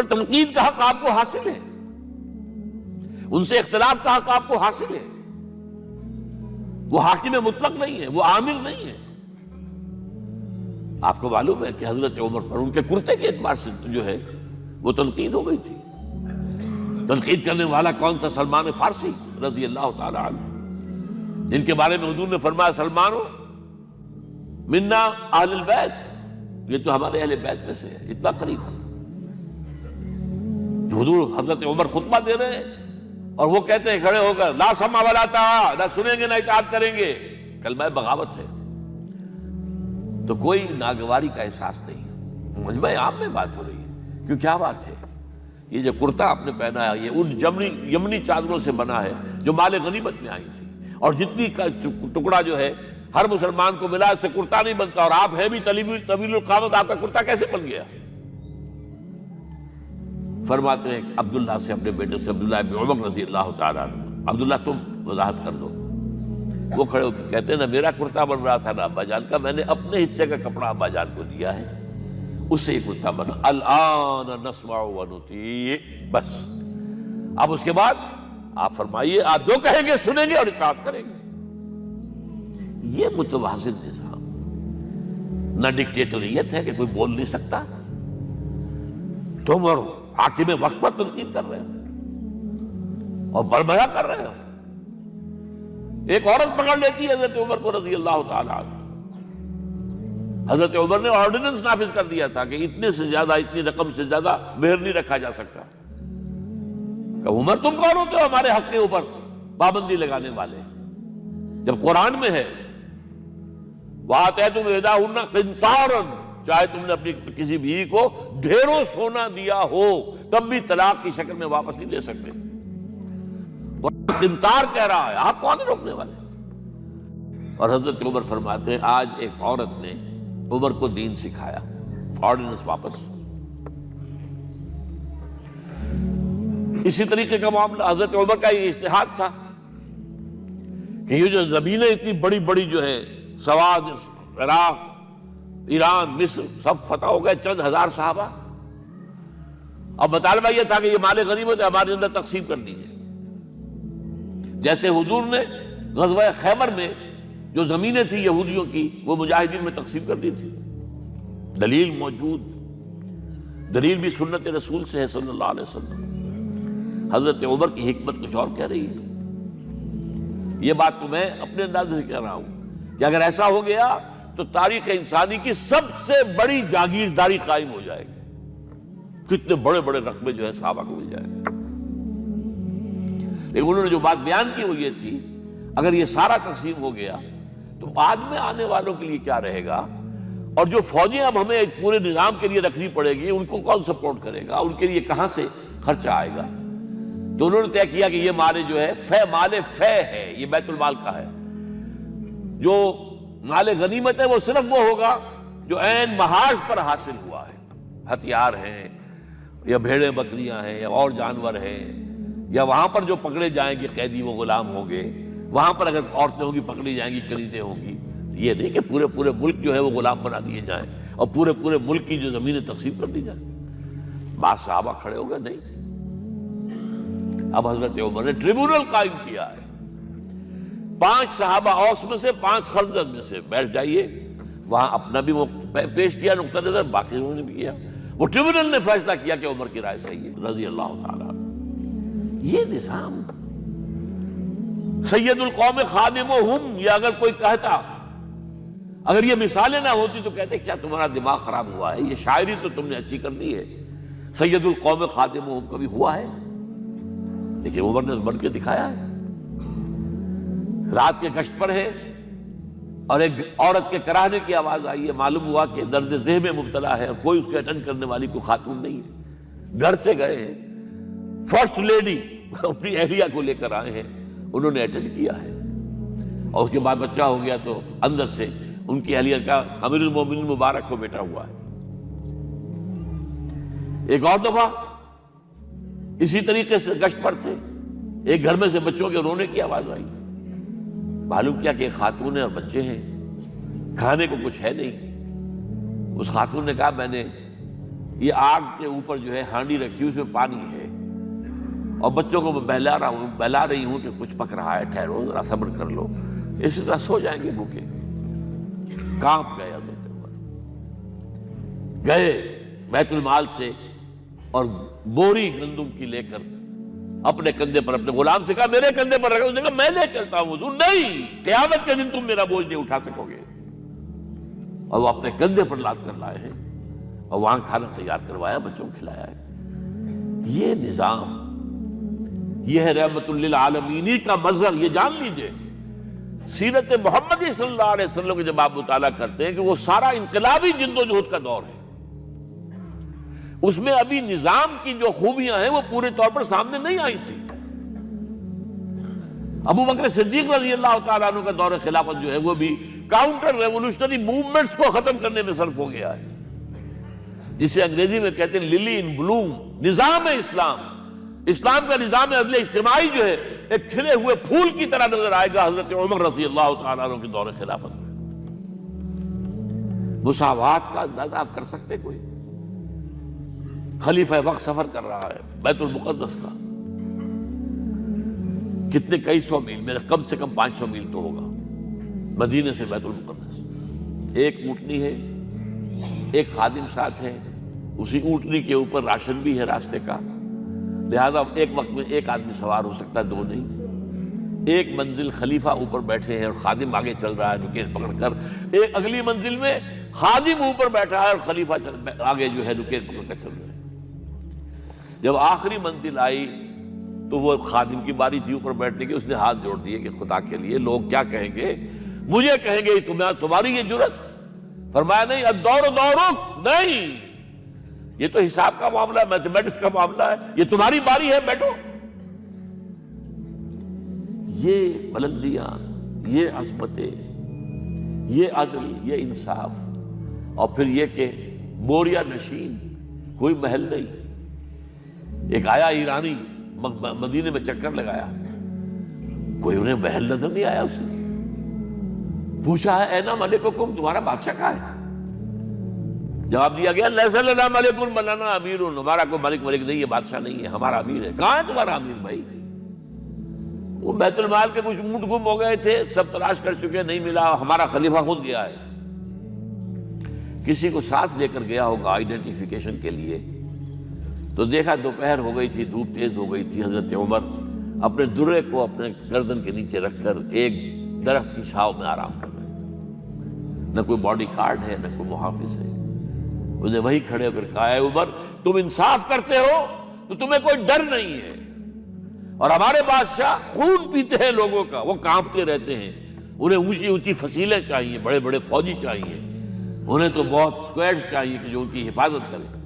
پر تنقید کا حق آپ کو حاصل ہے، ان سے اختلاف کا حق آپ کو حاصل ہے. وہ حاکم مطلق نہیں ہے، وہ عامر نہیں ہے. آپ کو معلوم ہے کہ حضرت عمر پر ان کے کرتے کے اعتبار سے جو ہے وہ تنقید ہو گئی تھی. تنقید کرنے والا کون تھا؟ سلمان فارسی رضی اللہ تعالی عنہ، جن کے بارے میں حضور نے فرمایا سلمان منا اہل البیت، یہ تو ہمارے اہل بیت میں سے ہے، اتنا قریب. حضور حضرت عمر خطبہ دے رہے ہیں اور وہ کہتے ہیں کھڑے ہو کر لا سمع ولا طاعہ، نہ سنیں گے نہ اطاعت کریں گے. کلمہ بغاوت ہے. تو کوئی ناگواری کا احساس نہیں. مجمع عام میں بات ہو رہی ہے. کیوں کیا بات ہے؟ یہ جو کرتا آپ نے پہنا ہے یہ ان یمنی چادروں سے بنا ہے جو مال غنیمت میں آئی تھی، اور جتنی کا ٹکڑا جو ہے ہر مسلمان کو ملا اس سے کرتا نہیں بنتا، اور آپ ہے بھی طویل القامت، آپ کا کرتا کیسے بن گیا؟ فرماتے ہیں کہ عبداللہ سے، اپنے بیٹے سے، عبداللہ ابن عمر رضی اللہ تعالیٰ عنہ، عبداللہ تم وضاحت کر دو. وہ کھڑے ہو کے کہتے ہیں نہ میرا کرتا بن رہا تھا نہ ابا جان کا، میں نے اپنے حصے کا کپڑا ابا جان کو دیا ہے، اس سے یہ کرتا بنا. الآن نسمع ونطیع، بس اب اس کے بعد آپ فرمائیے، آپ جو کہیں گے سنیں گے اور اطاعت کریں گے. یہ متوازن نظام، نہ ڈکٹیٹریت ہے کہ کوئی بول نہیں سکتا. تم اور حاکم وقت پر تنقید کر رہے ہو اور بربلا کر رہے ہو. ایک عورت پکڑ لیتی ہے حضرت عمر کو رضی اللہ تعالیٰ عنہ. حضرت عمر نے آرڈیننس نافذ کر دیا تھا کہ اتنے سے زیادہ، اتنی رقم سے زیادہ مہر نہیں رکھا جا سکتا. کہ عمر تم کون ہوتے ہو ہمارے حق کے اوپر پابندی لگانے والے؟ جب قرآن میں ہے وَآتَيْتُمْ إِحْدَاهُنَّ قِنْطَارًا، چاہے تم نے اپنی کسی بیوی کو ڈھیروں سونا دیا ہو تب بھی طلاق کی شکل میں واپس نہیں لے سکتے. قنطار کہہ رہا ہے، آپ کون روکنے والے؟ اور حضرت عمر فرماتے ہیں آج ایک عورت نے عمر کو دین سکھایا، آرڈیننس واپس. اسی طریقے کا معاملہ حضرت عمر کا یہ اجتہاد تھا کہ یہ جو زمینیں اتنی بڑی بڑی جو ہے، سواد، عراق، ایران، مصر سب فتح ہو گئے، چند ہزار صحابہ. اب مطالبہ یہ تھا کہ یہ مال غنیمت ہے ہمارے اندر تقسیم کر دیجیے. جیسے حضور نے غزوہ خیبر میں جو زمینیں تھیں یہودیوں کی وہ مجاہدین میں تقسیم کر دی تھی. دلیل موجود، دلیل بھی سنت رسول سے ہے صلی اللہ علیہ وسلم. حضرت عمر کی حکمت کچھ اور کہہ رہی ہے. یہ بات تو میں اپنے انداز سے کہہ رہا ہوں کہ اگر ایسا ہو گیا تو تاریخ انسانی کی سب سے بڑی جاگیرداری قائم ہو جائے گی. کتنے بڑے بڑے رقبے جو ہے صحابہ کو مل جائے گا. لیکن انہوں نے جو بات بیان کی وہ یہ تھی اگر یہ سارا تقسیم ہو گیا تو بعد میں آنے والوں کے لیے کیا رہے گا، اور جو فوجیں اب ہمیں ایک پورے نظام کے لیے رکھنی پڑے گی ان کو کون سپورٹ کرے گا، ان کے لیے کہاں سے خرچہ آئے گا. تو انہوں نے طے کیا کہ یہ مال جو ہے مال فے ہے، یہ بیت المال کا ہے. جو مال غنیمت ہے وہ صرف وہ ہوگا جو عین محاذ پر حاصل ہوا ہے، ہتھیار ہیں یا بھیڑیں بکریاں ہیں یا اور جانور ہیں، یا وہاں پر جو پکڑے جائیں گے قیدی وہ غلام ہوں گے، وہاں پر اگر عورتیں ہوں گی پکڑی جائیں گی، خریدیں ہوں گی. یہ نہیں کہ پورے ملک جو ہے وہ غلام بنا دیے جائیں اور پورے ملک کی جو زمینیں تقسیم کر دی جائیں. بعض صحابہ کھڑے ہو گئے نہیں. اب حضرت عمر نے ٹریبونل قائم کیا ہے. 5 صحابہ اوس میں سے، 5 خزرج میں سے بیٹھ جائیے. وہاں اپنا بھی وہ پیش کیا نقطہ نظر، باقی انہوں نے بھی کیا. وہ ٹریبونل نے فیصلہ کیا کہ عمر کی رائے صحیح ہے رضی اللہ تعالیٰ. یہ نظام سید القوم خادمہم، یہ اگر کوئی کہتا، اگر یہ مثالیں نہ ہوتی تو کہتے کیا تمہارا دماغ خراب ہوا ہے، یہ شاعری تو تم نے اچھی کر دی ہے. سید القوم خادمہم کبھی ہوا ہے؟ لیکن عمر نے بن کے دکھایا ہے. رات کے گشت پر ہے اور ایک عورت کے کراہنے کی آواز آئی ہے. معلوم ہوا کہ درد ذہن میں مبتلا ہے اور کوئی اس کے اٹینڈ کرنے والی کوئی خاتون نہیں ہے. گھر سے گئے ہیں، فرسٹ لیڈی اپنی اہلیہ کو لے کر آئے ہیں، انہوں نے اٹینڈ کیا ہے. اور اس کے بعد بچہ ہو گیا تو اندر سے ان کی اہلیہ کا امیر المومنین مبارک ہو بیٹا ہوا ہے. ایک اور دفعہ اسی طریقے سے گشت پر تھے، ایک گھر میں سے بچوں کے رونے کی آواز آئی. معلوم کیا کہ ایک خاتون ہے اور بچے ہیں، کھانے کو کچھ ہے نہیں. اس خاتون نے کہا میں نے یہ آگ کے اوپر جو ہے ہانڈی رکھی اس میں پانی ہے، اور بچوں کو میں بہلا رہی ہوں کہ کچھ پک رہا ہے، ٹھہرو ذرا صبر کر لو، اسی طرح سو جائیں گے بھوکے۔ کانپ گئے حضرت عمر، گئے بیت المال سے اور بوری گندم کی لے کر اپنے کندھے پر اپنے غلام سے کہا میرے کندھے پر رکھو، اس نے کہا میں لے چلتا ہوں حضور۔ نہیں، قیامت کے دن تم میرا بوجھ نہیں اٹھا سکو گے۔ اور وہ اپنے کندھے پر لاد کر لائے ہیں اور وہاں کھانا تیار کروایا، بچوں کو کھلایا ہے۔ یہ نظام، یہ ہے رحمت للعالمینی کا مظہر۔ یہ جان لیجئے سیرت محمدی صلی اللہ علیہ وسلم کے جب آپ مطالعہ کرتے ہیں کہ وہ سارا انقلابی جدوجہد کا دور ہے، اس میں ابھی نظام کی جو خوبیاں ہیں وہ پورے طور پر سامنے نہیں آئی تھی۔ ابو بکر صدیق رضی اللہ تعالیٰ عنہ کا دور خلافت جو ہے وہ بھی کاؤنٹر ریولوشنری موومنٹس کو ختم کرنے میں صرف ہو گیا ہے، جسے انگریزی میں کہتے ہیں للی ان بلوم۔ نظام اسلام، اسلام کا نظام عدل اجتماعی جو ہے ایک کھلے ہوئے پھول کی طرح نظر آئے گا حضرت عمر رضی اللہ تعالیٰ عنہ کے دور خلافت میں۔ مساوات کا اندازہ آپ کر سکتے کوئی؟ خلیفہ وقت سفر کر رہا ہے بیت المقدس کا، کتنے کئی سو میل، میرے کم سے کم 500 میل تو ہوگا مدینے سے بیت المقدس۔ ایک اونٹنی ہے، ایک خادم ساتھ ہے، اسی اونٹنی کے اوپر راشن بھی ہے راستے کا، لہذا ایک وقت میں ایک آدمی سوار ہو سکتا ہے، دو نہیں۔ ایک منزل خلیفہ اوپر بیٹھے ہیں اور خادم آگے چل رہا ہے نکیل پکڑ کر، ایک اگلی منزل میں خادم اوپر بیٹھا ہے اور خلیفہ آگے جو ہے نکیل پکڑ کر چل رہا ہے۔ جب آخری منزل آئی تو وہ خادم کی باری تھی اوپر بیٹھنے کی، اس نے ہاتھ جوڑ دیے کہ خدا کے لیے لوگ کیا کہیں گے، مجھے کہیں گے تمہاری یہ جرت؟ فرمایا نہیں، الدور دورک، نہیں، یہ تو حساب کا معاملہ ہے، میتھمیٹکس کا معاملہ ہے، یہ تمہاری باری ہے، بیٹھو۔ یہ بلندیاں، یہ عظمتیں، یہ عدل، یہ انصاف، اور پھر یہ کہ بوریا نشین، کوئی محل نہیں۔ ایک آیا ایرانی مدینے میں چکر لگایا، کوئی انہیں محل نظر نہیں آیا، اسے پوچھا ہے اینا ملککم، تمہارا بادشاہ کہاں ہے؟ جواب دیا گیا لیس لنا ملک بل لنا امیر، ہمارا کوئی ملک نہیں ہے، بادشاہ نہیں ہے، ہمارا امیر ہے۔ کہاں ہے تمہارا امیر بھائی؟ وہ بیت المال کے کچھ اونٹ گم ہو گئے تھے، سب تلاش کر چکے، نہیں ملا، ہمارا خلیفہ خود گیا ہے۔ کسی کو ساتھ لے کر گیا ہوگا آئیڈینٹیفیکیشن کے لیے، تو دیکھا دوپہر ہو گئی تھی، دھوپ تیز ہو گئی تھی، حضرت عمر اپنے درے کو اپنے گردن کے نیچے رکھ کر ایک درخت کی چھاؤں میں آرام کر رہے تھے۔ نہ کوئی باڈی گارڈ ہے، نہ کوئی محافظ ہے۔ انہیں وہی کھڑے ہو کر کہا ہے عمر تم انصاف کرتے ہو تو تمہیں کوئی ڈر نہیں ہے، اور ہمارے بادشاہ خون پیتے ہیں لوگوں کا، وہ کانپتے رہتے ہیں، انہیں اونچی اونچی فصیلیں چاہیے، بڑے بڑے فوجی چاہیے، انہیں تو بہت اسکواڈز چاہیے کہ جو ان کی حفاظت کریں۔